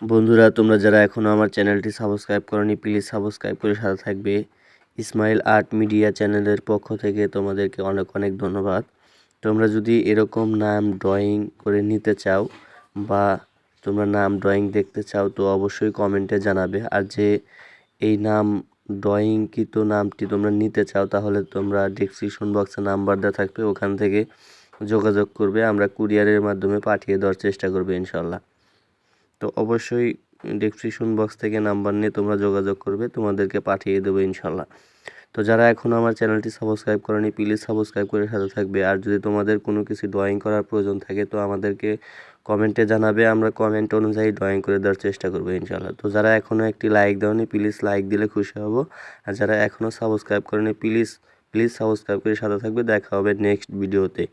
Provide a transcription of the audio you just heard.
বন্ধুরা, তোমরা যারা এখনও আমার চ্যানেলটি সাবস্ক্রাইব করনি, প্লিজ সাবস্ক্রাইব করে সাথে থাকবে। ইসমাইল আর্ট মিডিয়া চ্যানেলের পক্ষ থেকে তোমাদেরকে অনেক অনেক ধন্যবাদ। তোমরা যদি এরকম নাম ড্রয়িং করে নিতে চাও বা তোমরা নাম ড্রয়িং দেখতে চাও তো অবশ্যই কমেন্টে জানাবে। আর যে এই নাম ড্রয়িংকৃত নামটি তোমরা নিতে চাও তাহলে তোমরা ডেসক্রিপশন বক্সে নাম্বার দেওয়া থাকবে, ওখান থেকে যোগাযোগ করবে। আমরা কুরিয়ারের মাধ্যমে পাঠিয়ে দেওয়ার চেষ্টা করবো ইনশাল্লাহ। তো অবশ্যই ডেসক্রিপশন বক্স থেকে নাম্বার নিয়ে তোমরা যোগাযোগ করবে, তোমাদেরকে পাঠিয়ে দেবো ইনশাল্লাহ। তো যারা এখনও আমার চ্যানেলটি সাবস্ক্রাইব করেনি প্লিজ সাবস্ক্রাইব করে সাথে থাকবে। আর যদি তোমাদের কোনো কিছু ড্রয়িং করার প্রয়োজন থাকে তো আমাদেরকে কমেন্টে জানাবে, আমরা কমেন্ট অনুযায়ী ড্রয়িং করে দেওয়ার চেষ্টা করবো ইনশাল্লাহ। তো যারা এখনও একটি লাইক দাওনি প্লিজ লাইক দিলে খুশি হব। আর যারা এখনও সাবস্ক্রাইব করেনি প্লিজ সাবস্ক্রাইব করে সাথে থাকবে। দেখা হবে নেক্সট ভিডিওতে।